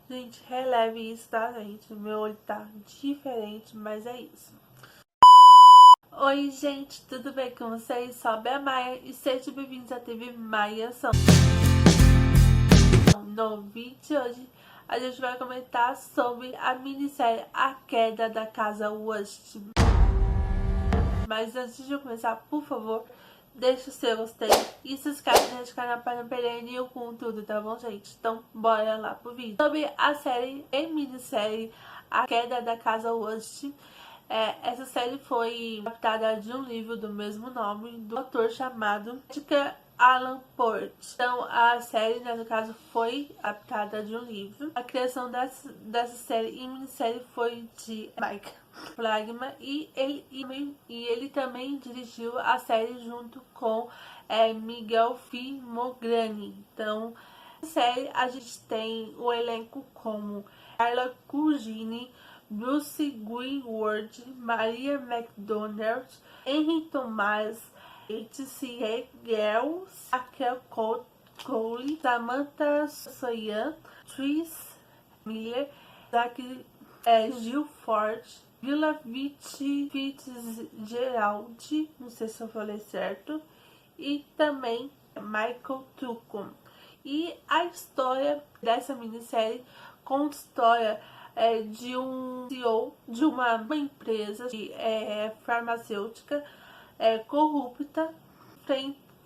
Gente, releve isso, tá, gente? Meu olho tá diferente, mas é isso. Oi, gente, tudo bem com vocês? Sobe a Maia e sejam bem-vindos à TV Maia São. No vídeo de hoje, a gente vai comentar sobre a minissérie A Queda da Casa Wust. Mas antes de eu começar, por favor, deixa o seu gostei e se inscreve nesse canal para não perder nenhum conteúdo, tá bom, gente? Então, bora lá pro vídeo. Sobre a série e minissérie A Queda da Casa Wust. Essa série foi adaptada de um livro do mesmo nome, do autor chamado Edgar Allan Poe. Então, a série, né, no caso, foi adaptada de um livro. A criação dessa série e minissérie foi de Mike Flanagan e ele também dirigiu a série junto com Miguel Filmograni. Então, na série a gente tem o elenco como Carla Gugino, Bruce Greenwood, Maria McDonald, Henry Thomas, H.C. Girls, Raquel Cole, Samantha Soyan, Tris Miller, Gil Ford, Vila Fitzgerald, não sei se eu falei certo, e também Michael Tucum. E a história dessa minissérie conta a história de um CEO de uma empresa farmacêutica corrupta,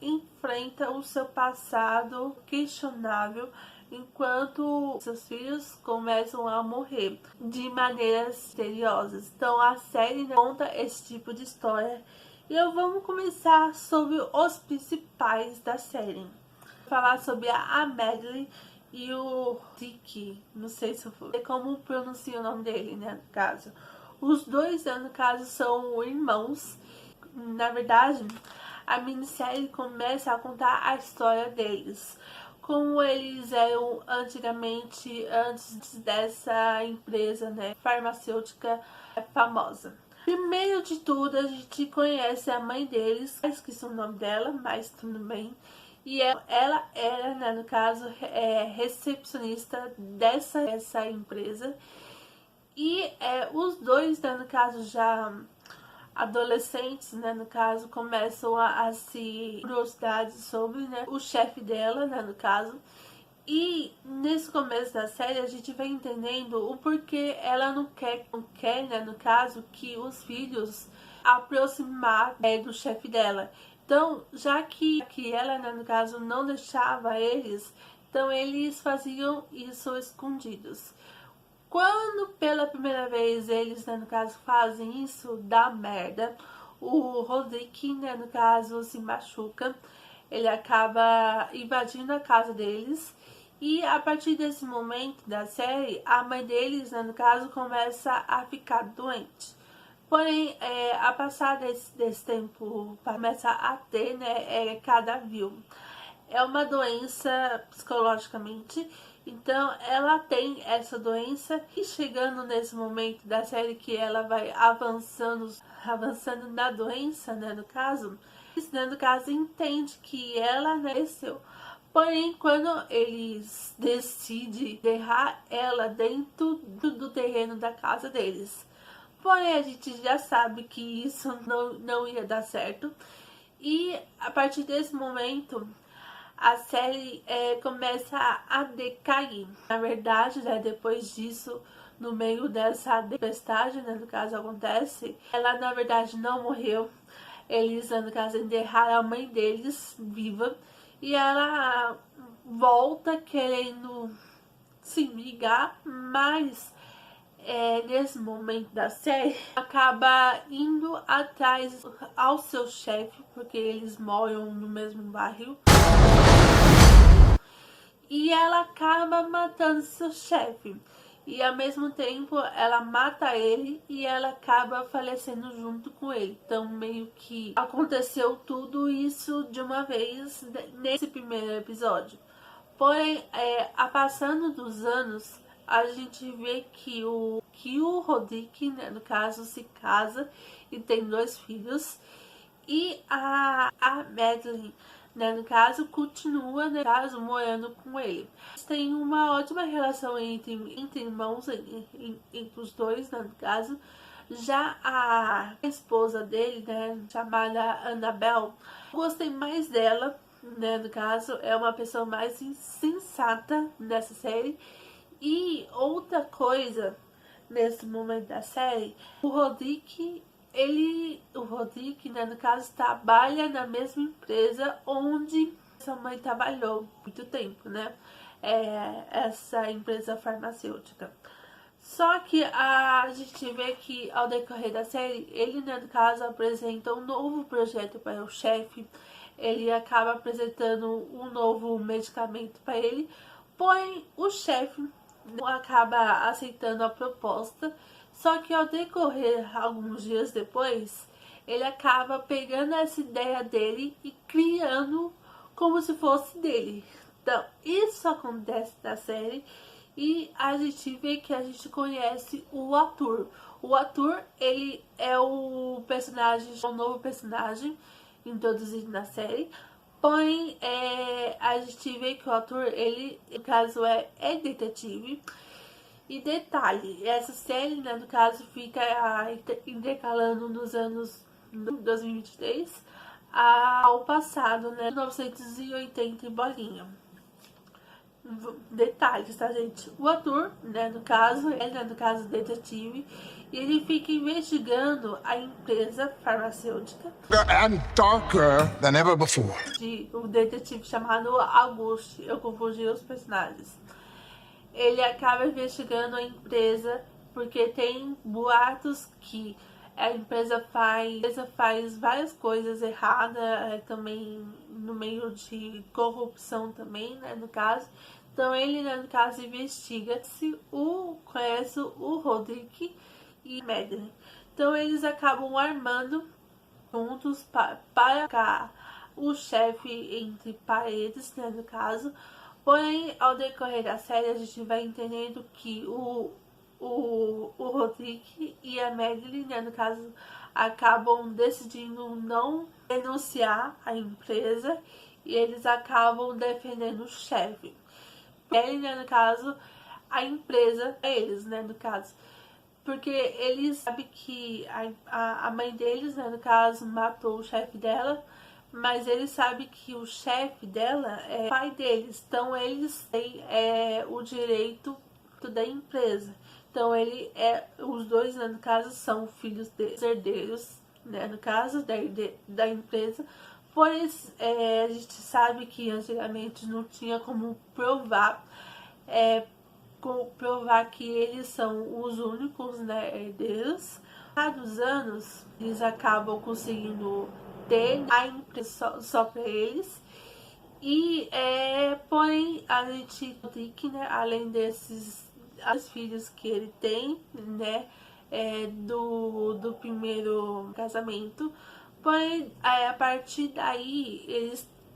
enfrenta o seu passado questionável enquanto seus filhos começam a morrer de maneiras misteriosas. Então a série conta esse tipo de história e vamos começar sobre os principais da série. Vou falar sobre a Madeline e o Dick, não sei se eu sei como pronuncia o nome dele, né, no caso. Os dois, no caso, são irmãos. Na verdade, a minissérie começa a contar a história deles, como eles eram antigamente, antes dessa empresa, né, farmacêutica famosa. Primeiro de tudo, a gente conhece a mãe deles, esqueci o nome dela, mas tudo bem. E ela era, né, no caso, recepcionista dessa empresa. E os dois, né, no caso, já adolescentes, né, no caso, começam a se curiosidade sobre, né, o chefe dela, né, no caso. E nesse começo da série a gente vai entendendo o porquê ela não quer, né, no caso, que os filhos aproximar do chefe dela. Então, já que ela, né, no caso, não deixava eles, então eles faziam isso escondidos. Quando pela primeira vez eles, né, no caso, fazem isso, dá merda. O Roderick, né, no caso, se machuca. Ele acaba invadindo a casa deles. E a partir desse momento da série, a mãe deles, né, no caso, começa a ficar doente. Porém, a passar desse tempo, começa a ter, né, cadavio. É uma doença psicologicamente, então ela tem essa doença e chegando nesse momento da série que ela vai avançando na doença, né, no caso, entende que ela nasceu. Porém, quando eles decidem enterrar ela dentro do terreno da casa deles. Porém, a gente já sabe que isso não ia dar certo. E a partir desse momento, a série começa a decair. Na verdade, né, depois disso, no meio dessa tempestade, né, no caso acontece, ela na verdade não morreu. Eles, no caso, enterraram a mãe deles viva e ela volta querendo se vingar, mas nesse momento da série acaba indo atrás ao seu chefe, porque eles moram no mesmo bairro. E ela acaba matando seu chefe. E ao mesmo tempo ela mata ele e ela acaba falecendo junto com ele. Então meio que aconteceu tudo isso de uma vez nesse primeiro episódio. Porém, a passando dos anos, a gente vê que o Roderick, né, no caso, se casa e tem 2 filhos. E a Madeline né, no caso, continua, né, no caso, morando com ele. Tem uma ótima relação entre irmãos, entre os dois, né, no caso. Já a esposa dele, né, chamada Annabelle, gostei mais dela, né, no caso, é uma pessoa mais sensata nessa série. E outra coisa, nesse momento da série, o Rodrigo, né, no caso, trabalha na mesma empresa onde sua mãe trabalhou muito tempo, né? Essa empresa farmacêutica. Só que a gente vê que ao decorrer da série, ele, né, no caso, apresenta um novo projeto para o chefe. Ele acaba apresentando um novo medicamento para ele, porém o chefe não acaba aceitando a proposta. Só que ao decorrer alguns dias depois, ele acaba pegando essa ideia dele e criando como se fosse dele. Então, isso acontece na série e a gente vê que a gente conhece o ator. O ator, ele é o personagem, o novo personagem introduzido na série. Porém, a gente vê que o ator, ele, no caso, é detetive. E detalhe, essa série, né, no caso, fica intercalando nos anos 2023 ao passado, né, 1980 e bolinha. Detalhes, tá, gente? O ator, né, no caso, detetive, e ele fica investigando a empresa farmacêutica. And darker than ever before. Um detetive chamado Auguste, eu confundi os personagens. Ele acaba investigando a empresa porque tem boatos que a empresa faz várias coisas erradas, também no meio de corrupção também, né, no caso. Então ele, né, no caso, investiga se conhece o Rodrigo e Madeline. Então eles acabam armando juntos para o chefe entre paredes, né, no caso. Porém, ao decorrer da série, a gente vai entendendo que o Rodrigo e a Madeline, né, no caso, acabam decidindo não denunciar a empresa e eles acabam defendendo o chefe. Ele, né, no caso, a empresa é eles, né, no caso. Porque eles sabem que a mãe deles, né, no caso, matou o chefe dela, mas eles sabem que o chefe dela é o pai deles. Então eles têm o direito da empresa. Então os dois, né, no caso, são filhos deles, herdeiros, né, no caso, da empresa. Pois a gente sabe que antigamente não tinha como provar que eles são os únicos, né, herdeiros. Cada anos eles acabam conseguindo ter a empresa só para eles. E porém a gente tem que, né, além desses filhos que ele tem, né, do primeiro casamento, porém a partir daí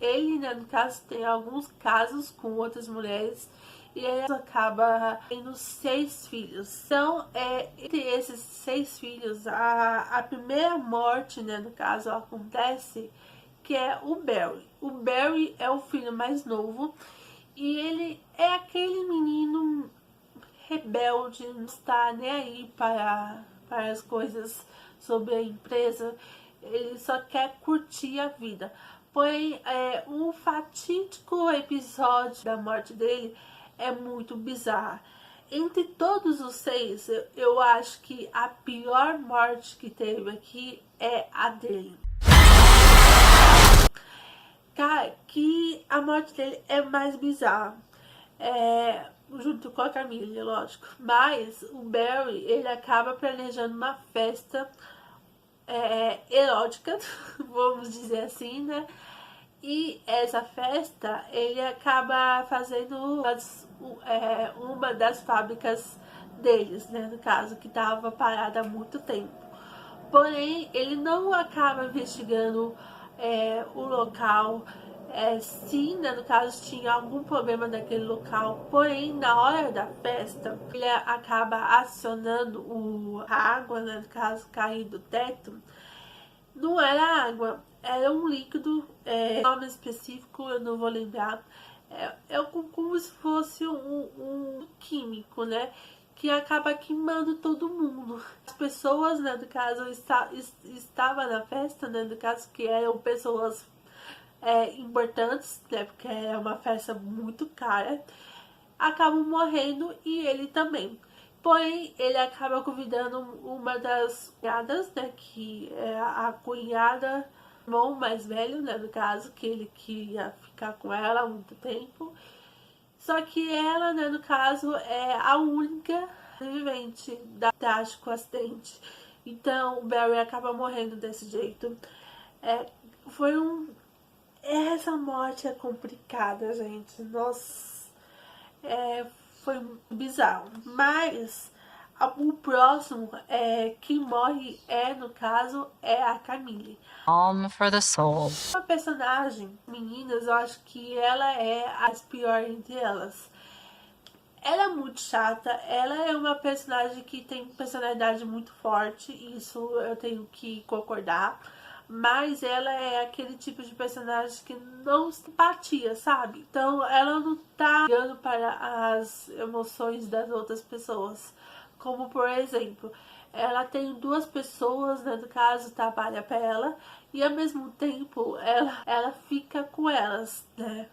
ele, né, no caso, tem alguns casos com outras mulheres e ele acaba tendo 6 filhos. Então, entre esses 6 filhos, a primeira morte, né, no caso, acontece, que é o Barry. O Barry é o filho mais novo e ele é aquele menino rebelde, não está nem aí para as coisas sobre a empresa, ele só quer curtir a vida. Porém, o fatídico episódio da morte dele é muito bizarro. Entre todos os 6, eu acho que a pior morte que teve aqui é a dele. Cara, que a morte dele é mais bizarra. Junto com a Camille, lógico. Mas o Barry, ele acaba planejando uma festa erótica, vamos dizer assim, né? E essa festa, ele acaba fazendo uma das fábricas deles, né? No caso, que estava parada há muito tempo. Porém, ele não acaba investigando o local, sim, né, no caso tinha algum problema naquele local, porém na hora da festa ele acaba acionando a água, né, no caso cair do teto, Não era água, era um líquido, nome específico eu não vou lembrar. Como se fosse um químico, né? Que acaba queimando todo mundo. As pessoas, né, do caso, estava na festa, né, do caso, que eram pessoas importantes, né, porque é uma festa muito cara, acabam morrendo e ele também. Porém, ele acaba convidando uma das cunhadas, né, que é a cunhada, irmão mais velho, né, no caso, que ele queria ficar com ela há muito tempo. Só que ela, né, no caso, é a única vivente da trágico acidente. Então, o Barry acaba morrendo desse jeito. Foi um... Essa morte é complicada, gente. Nossa, foi bizarro. Mas o próximo, quem morre no caso, é a Camille. Balm for the soul. Uma personagem, meninas, eu acho que ela é a pior entre elas. Ela é muito chata, ela é uma personagem que tem personalidade muito forte, isso eu tenho que concordar. Mas ela é aquele tipo de personagem que não simpatia, sabe? Então ela não tá ligando para as emoções das outras pessoas. Como por exemplo, ela tem duas pessoas, né, no caso, trabalha para ela, e ao mesmo tempo ela fica com elas, né?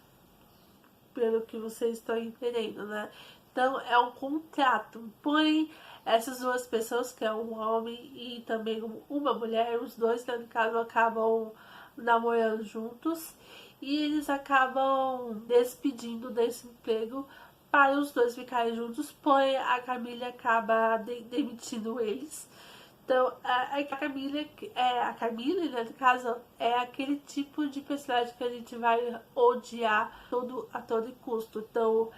Pelo que vocês estão entendendo, né? Então é um contrato. Porém, essas duas pessoas, que é um homem e também uma mulher, os dois, né, no caso, acabam namorando juntos e eles acabam despedindo desse emprego para os dois ficarem juntos, porém a Camille acaba demitindo eles. Então, a Camille, né, no caso, é aquele tipo de personagem que a gente vai odiar a todo custo. Então,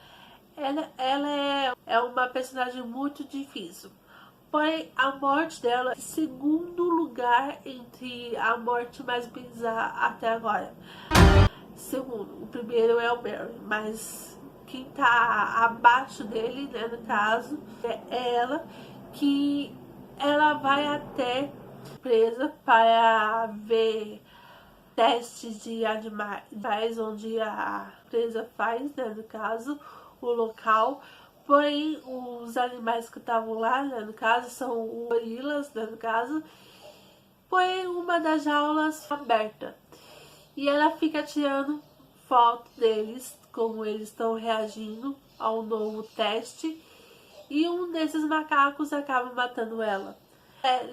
ela é uma personagem muito difícil. Porém, a morte dela é o segundo lugar entre a morte mais bizarra até agora. Segundo, o primeiro é o Barry, mas quem tá abaixo dele, né, no caso, é ela, que ela vai até presa para ver testes de animais onde a presa faz, né, no caso, o local. Porém, os animais que estavam lá, né, no caso, são gorilas, né, no caso. Porém, uma das jaulas aberta. E ela fica tirando foto deles, como eles estão reagindo ao novo teste. E um desses macacos acaba matando ela.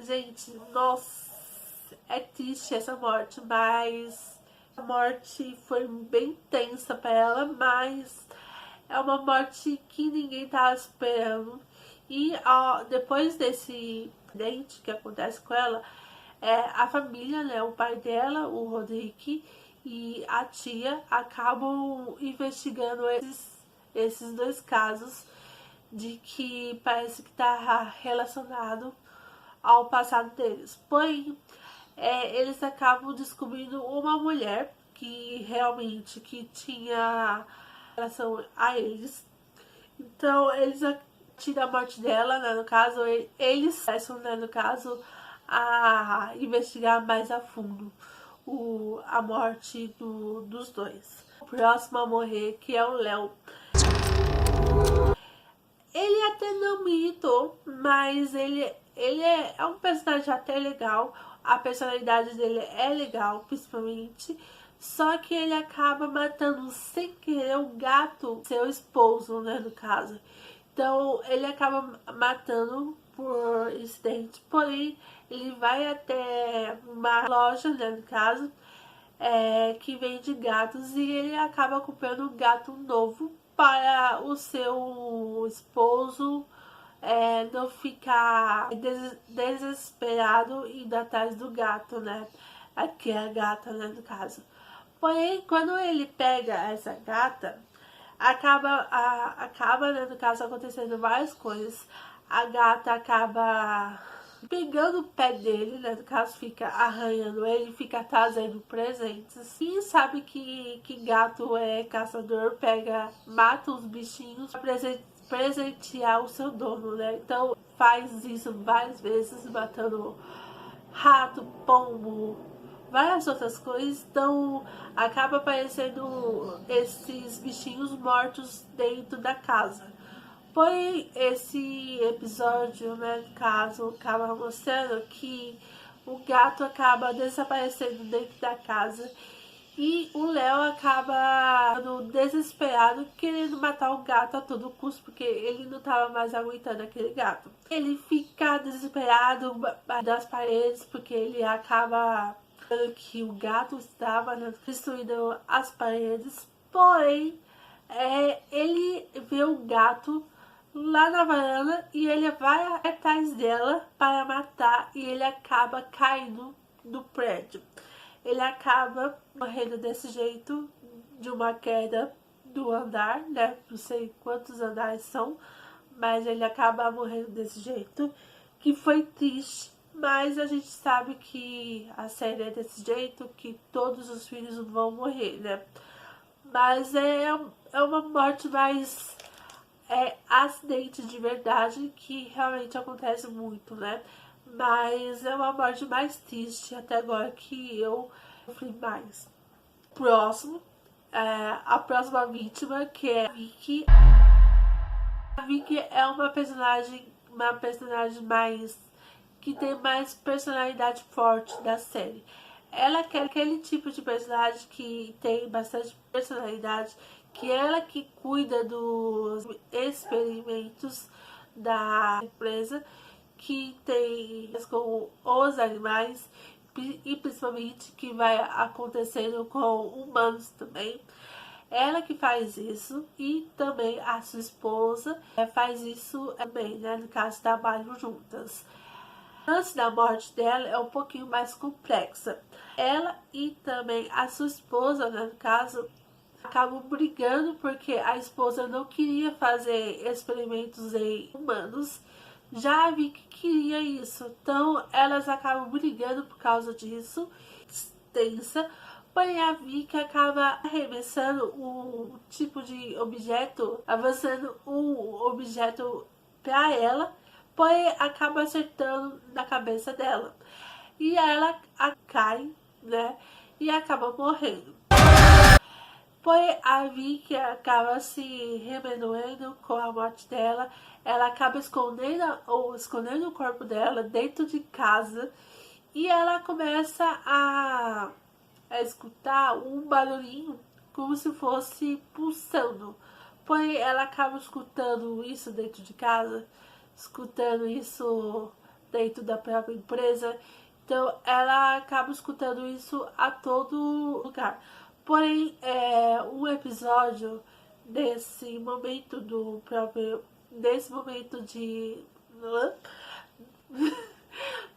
Gente, nossa, é triste essa morte, mas a morte foi bem tensa pra ela, mas é uma morte que ninguém tá esperando. E depois desse acidente que acontece com ela, a família, né, o pai dela, o Rodrigo, e a tia acabam investigando esses dois casos de que parece que está relacionado ao passado deles. Porém, eles acabam descobrindo uma mulher que realmente que tinha relação a eles. Então, eles tiram a morte dela, né, no caso, eles começam, né, no caso, a investigar mais a fundo a morte dos dois. O próximo a morrer, que é o Léo. Ele até não me irritou, mas ele é um personagem até legal. A personalidade dele é legal, principalmente. Só que ele acaba matando sem querer o gato, seu esposo, né, no caso. Então ele acaba matando por incidente. Porém, ele vai até uma loja, né, no caso, que vende gatos, e ele acaba comprando um gato novo para o seu esposo não ficar desesperado e indo atrás do gato, né? Aqui é a gata, né, no caso. Porém, quando ele pega essa gata, acaba, né, no caso, acontecendo várias coisas. A gata acaba pegando o pé dele, né, no caso, fica arranhando ele, fica trazendo presentes. E sabe que gato é caçador, mata os bichinhos pra presentear o seu dono, né? Então faz isso várias vezes, matando rato, pombo, várias outras coisas. Então acaba aparecendo esses bichinhos mortos dentro da casa. Porém, esse episódio, né, caso, acaba mostrando que o gato acaba desaparecendo dentro da casa e o Léo acaba desesperado, querendo matar o gato a todo custo, porque ele não estava mais aguentando aquele gato. Ele fica desesperado das paredes, porque ele acaba vendo que o gato estava, né, destruindo as paredes. Porém, ele vê o gato lá na varanda e ele vai atrás dela para matar, e ele acaba caindo do prédio. Ele acaba morrendo desse jeito, de uma queda do andar, né? Não sei quantos andares são, mas ele acaba morrendo desse jeito, que foi triste. Mas a gente sabe que a série é desse jeito, que todos os filhos vão morrer, né? Mas é uma morte mais acidente de verdade, que realmente acontece muito, né? Mas é uma morte mais triste até agora que eu sofri mais. Próximo, a próxima vítima, que é a Vicky. A Vicky é uma personagem mais que tem mais personalidade forte da série. Ela é aquele tipo de personagem que tem bastante personalidade, que ela que cuida dos experimentos da empresa, que tem com os animais, e principalmente que vai acontecendo com humanos também. Ela que faz isso, e também a sua esposa faz isso também, né? No caso, trabalham juntas. Antes da morte dela é um pouquinho mais complexa. Ela e também a sua esposa, né, no caso, acabam brigando porque a esposa não queria fazer experimentos em humanos. Já a Vicky queria isso, então elas acabam brigando por causa disso. Tensa. Porém, a Vicky acaba arremessando um tipo de objeto, avançando um objeto para ela, porém acaba acertando na cabeça dela. E ela cai, né? E acaba morrendo. Porém, a Vicky acaba se remoendo com a morte dela. Ela acaba escondendo o corpo dela dentro de casa. E ela começa a escutar um barulhinho como se fosse pulsando. Porém, ela acaba escutando isso dentro de casa, escutando isso dentro da própria empresa. Então, ela acaba escutando isso a todo lugar. Porém, um episódio desse momento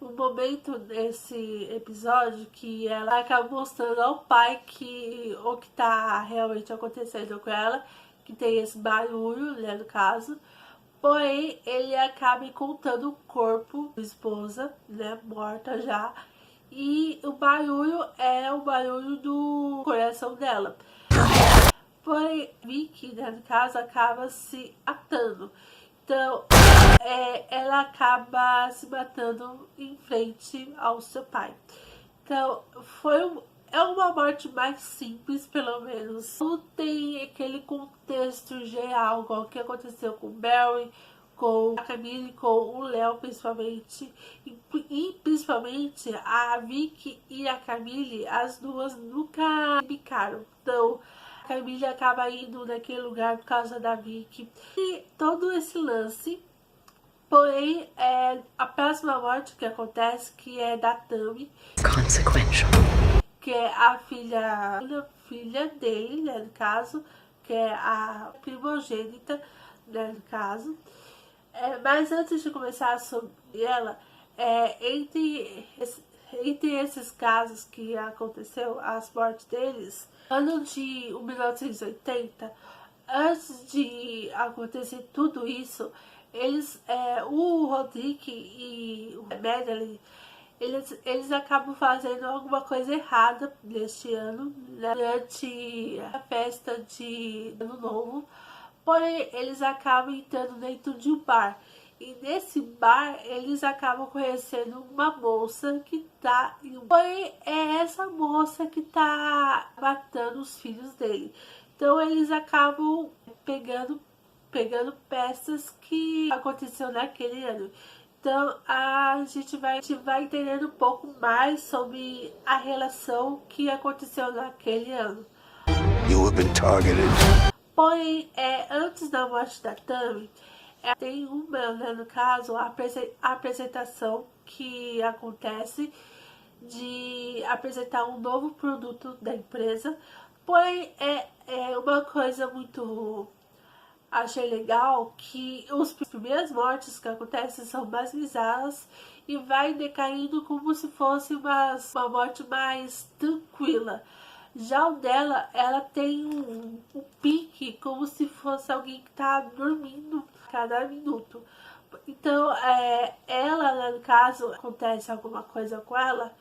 o momento desse episódio, que ela acaba mostrando ao pai o que tá realmente acontecendo com ela, que tem esse barulho, né, no caso. Porém, ele acaba encontrando o corpo da esposa, né, morta já, e o barulho é o barulho do coração dela. Porém, Vicky, né, no caso, acaba se atando. Então, ela acaba se matando em frente ao seu pai. Então, é uma morte mais simples, pelo menos. Não tem aquele contexto geral, igual o que aconteceu com o Barry, com a Camille, com o Léo, principalmente. E principalmente a Vicky e a Camille, as duas nunca bicaram. Então, a Camille acaba indo naquele lugar por causa da Vicky. E todo esse lance. Porém, a próxima morte que acontece, que é da Tammy, Consequential. que é a filha dele, né, no caso, que é a primogênita, né, no caso. Mas antes de começar sobre ela, entre esses casos que aconteceu, as mortes deles, ano de 1980, antes de acontecer tudo isso, o Rodrigo e o Madeline, eles acabam fazendo alguma coisa errada neste ano, né, durante a festa de Ano Novo. Porém, eles acabam entrando dentro de um bar. E nesse bar, eles acabam conhecendo uma moça que tá... Porém, é essa moça que tá matando os filhos dele. Então, eles acabam pegando peças que aconteceu naquele ano. Então, a gente vai entendendo um pouco mais sobre a relação que aconteceu naquele ano. You have been targeted. Porém, antes da morte da Tammy, tem uma, né, no caso, a apresentação que acontece de apresentar um novo produto da empresa. Porém, é uma coisa muito... Achei legal que as primeiras mortes que acontecem são mais bizarras e vai decaindo como se fosse uma morte mais tranquila. Já o dela, ela tem um pique como se fosse alguém que tá dormindo a cada minuto. Então, ela, né, no caso, acontece alguma coisa com ela,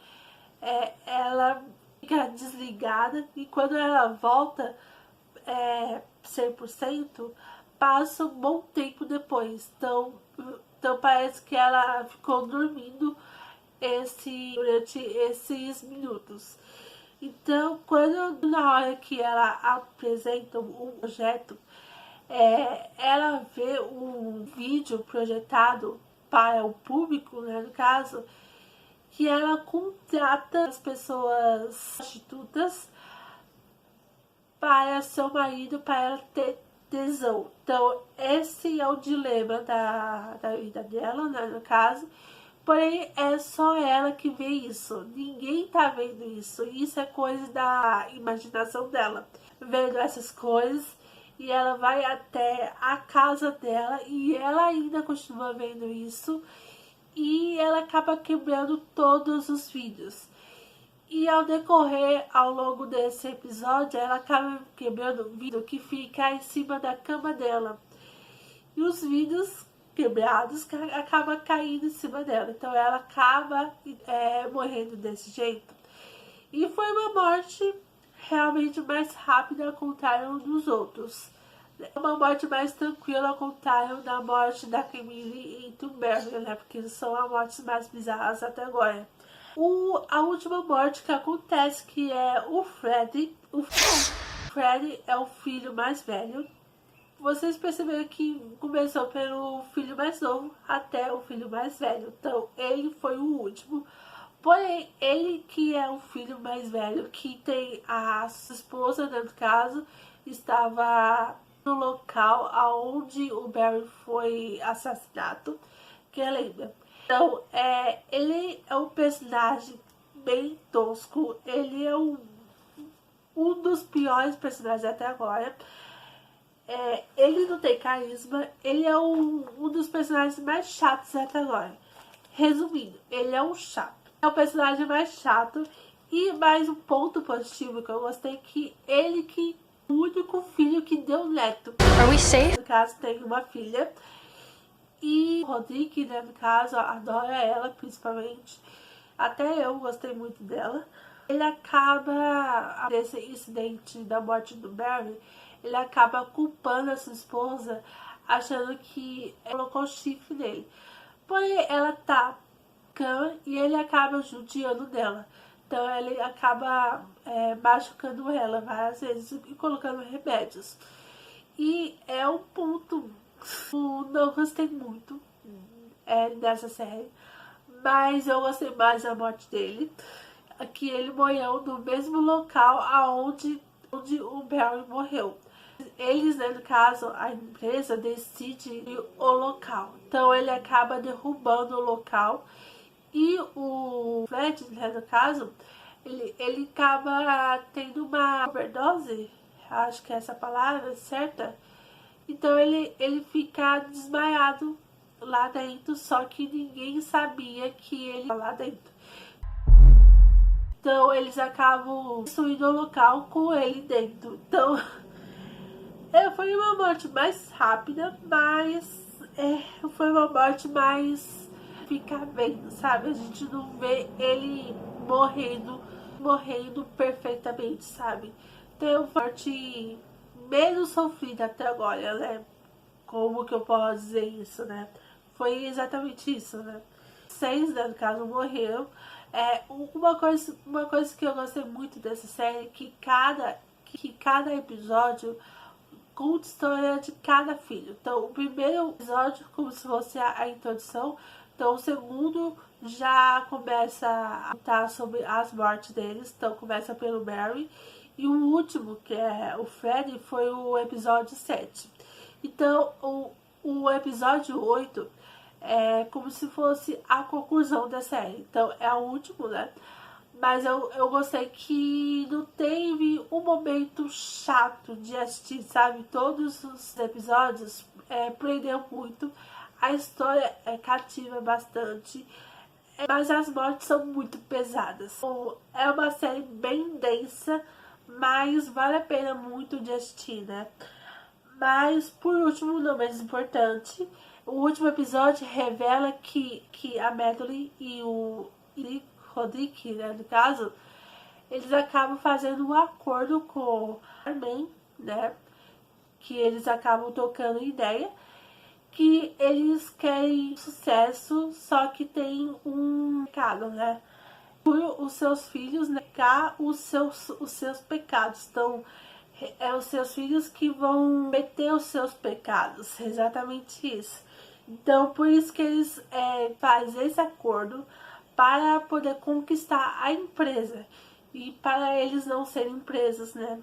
ela fica desligada e quando ela volta 100%, passa um bom tempo depois. Então parece que ela ficou dormindo durante esses minutos. Então, na hora que ela apresenta um projeto, ela vê um vídeo projetado para o público, né, no caso, que ela contrata as pessoas prostitutas para seu marido, para ela ter tesão. Então, esse é o dilema da vida dela, né, no caso. Porém, é só ela que vê isso. Ninguém tá vendo isso. Isso é coisa da imaginação dela. Vendo essas coisas. E ela vai até a casa dela. E ela ainda continua vendo isso. E ela acaba quebrando todos os vídeos. E ao decorrer, ao longo desse episódio, ela acaba quebrando um vidro que fica em cima da cama dela. E os vidros quebrados acabam caindo em cima dela. Então ela acaba morrendo desse jeito. E foi uma morte realmente mais rápida ao contrário dos outros. Uma morte mais tranquila ao contrário da morte da Camille e Tumberry, né? Porque são as mortes mais bizarras até agora. A última morte que acontece, que é o Freddy. O Freddy é o filho mais velho. Vocês perceberam que começou pelo filho mais novo até o filho mais velho. Então, ele foi o último. Porém, ele que é o filho mais velho, que tem a sua esposa, no caso, estava no local onde o Barry foi assassinado. Quem lembra? Então, ele é um personagem bem tosco. Ele é um dos piores personagens até agora. Ele não tem carisma. Ele é um dos personagens mais chatos até agora. Resumindo, ele é um chato. É o personagem mais chato. E mais um ponto positivo que eu gostei, que ele que é o único filho que deu neto. Are we safe? No caso, tem uma filha. E o Rodrigo, né, no caso, adora ela, principalmente. Até eu gostei muito dela. Ele acaba, desse incidente da morte do Barry, ele acaba culpando a sua esposa, achando que ela colocou chifre nele. Porém, ela tá cama e ele acaba judiando dela. Então, ele acaba machucando ela várias vezes e colocando remédios. E é um ponto... não gostei muito dessa série, mas eu gostei mais da morte dele, que ele morreu no mesmo local onde o Barry morreu. Eles, né, no caso, a empresa decide o local, então ele acaba derrubando o local e o Fred, né, no caso, ele acaba tendo uma overdose, acho que é essa palavra certa. Então ele fica desmaiado lá dentro, só que ninguém sabia que ele estava lá dentro. Então eles acabam destruindo o local com ele dentro. Então foi uma morte mais rápida, mas foi uma morte mais ficar vendo, sabe? A gente não vê ele morrendo perfeitamente, sabe? Então é uma morte menos sofrida até agora, né? Como que eu posso dizer isso, né? foi exatamente isso, né? 6, né, no caso, morreram. Uma coisa que eu gostei muito dessa série é que cada episódio conta a história de cada filho. Então, o primeiro episódio, como se fosse a introdução. Então, o segundo já começa a contar sobre as mortes deles. Então, começa pelo Barry. E o último, que é o Freddy, foi o episódio 7. Então, o episódio 8 é como se fosse a conclusão da série. Então, é o último, né? Mas eu gostei que não teve um momento chato de assistir, sabe? Todos os episódios prendeu muito. A história cativa bastante. Mas as mortes são muito pesadas. É uma série bem densa, mas vale a pena muito de assistir, né? Mas, por último, não menos importante, o último episódio revela que a Madeline e o Roderick, né, no caso, eles acabam fazendo um acordo com o Carmen, né? Que eles acabam trocando ideia, que eles querem sucesso, só que tem um pecado, né? Por os seus filhos negar os seus pecados. Então, os seus filhos que vão meter os seus pecados. Exatamente isso. Então, por isso que eles fazem esse acordo para poder conquistar a empresa. E para eles não serem presos, né?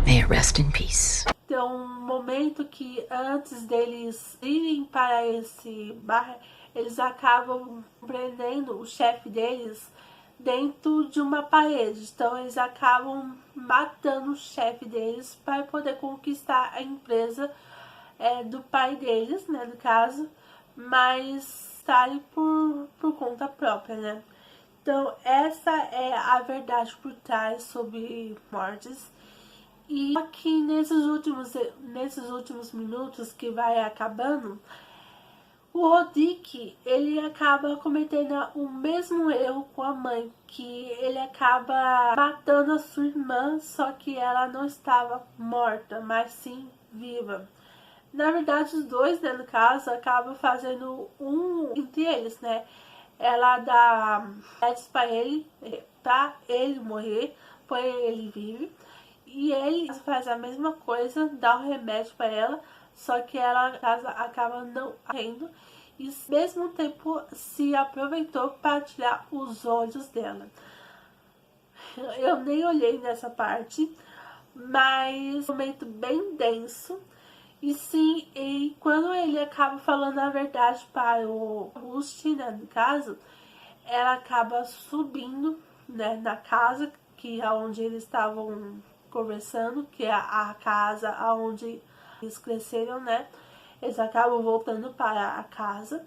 May it rest in peace. Então, um momento que antes deles irem para esse bar, eles acabam prendendo o chefe deles dentro de uma parede. Então, eles acabam matando o chefe deles para poder conquistar a empresa do pai deles, né, no caso, mas saem por conta própria, né? Então, essa é a verdade por trás sobre mortes. E aqui nesses últimos minutos que vai acabando, o Roderick, ele acaba cometendo o mesmo erro com a mãe, que ele acaba matando a sua irmã, só que ela não estava morta, mas sim viva. Na verdade, os dois, né, no caso, acabam fazendo um entre eles, né? Ela dá médicos para ele morrer, porém ele vive. E ele faz a mesma coisa, dá o remédio para ela, só que ela, no caso, acaba não morrendo. E ao mesmo tempo se aproveitou para tirar os olhos dela. Eu nem olhei nessa parte, mas um momento bem denso. E sim, e quando ele acaba falando a verdade para o Rusty, né, no caso, ela acaba subindo, né, na casa que é onde eles estavam conversando, que é a casa onde eles cresceram, né? Eles acabam voltando para a casa.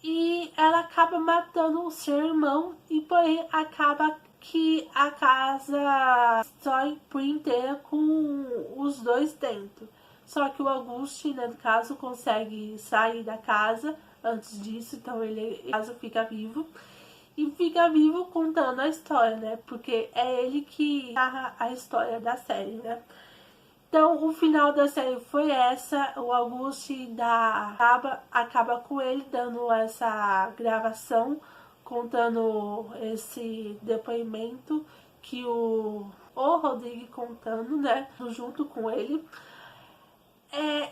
E ela acaba matando o seu irmão. E porém acaba que a casa destrói por inteira com os dois dentro. Só que o Auguste, né, no caso, consegue sair da casa antes disso. Então ele, no caso, fica vivo. E fica vivo contando a história, né? Porque é ele que narra a história da série, né? Então, o final da série foi essa. O Auguste acaba com ele dando essa gravação, contando esse depoimento que o Rodrigo contando, né? Junto com ele.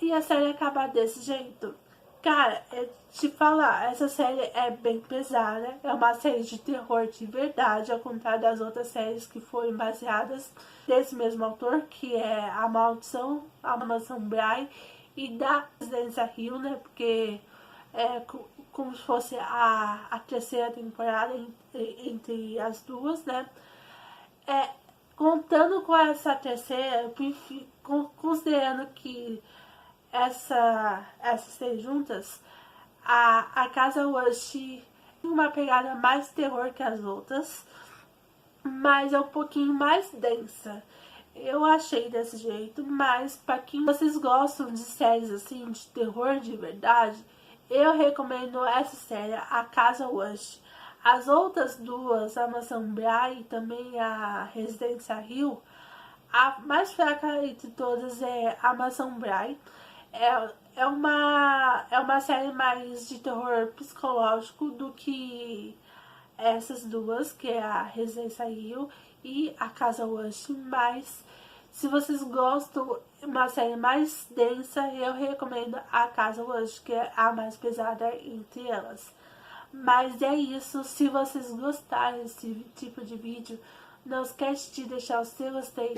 E a série acaba desse jeito. Cara, te falar, essa série é bem pesada. É uma série de terror de verdade, ao contrário das outras séries que foram baseadas desse mesmo autor, que é A Maldição, a Mansão Bly e da Residência Hill, né? Porque é como se fosse a terceira temporada entre as duas, né? Contando com essa terceira, considerando que essas três juntas, a Casa Rush tem uma pegada mais terror que as outras, mas é um pouquinho mais densa. Eu achei desse jeito, mas para quem vocês gostam de séries assim, de terror de verdade, eu recomendo essa série, A Casa Rush. As outras duas, a Mansão Bly e também a Residência Hill, a mais fraca entre todas é a Mansão Bly. é uma série mais de terror psicológico do que essas duas, que é a Residência Hill e a Casa Rush, mas se vocês gostam de uma série mais densa, eu recomendo a Casa Rush, que é a mais pesada entre elas. Mas é isso, se vocês gostaram desse tipo de vídeo, não esquece de deixar o seu gostei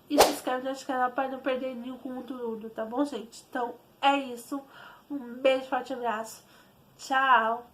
e se inscreve no nosso canal para não perder nenhum conteúdo, tá bom, gente? Então é isso, um beijo, forte abraço, tchau!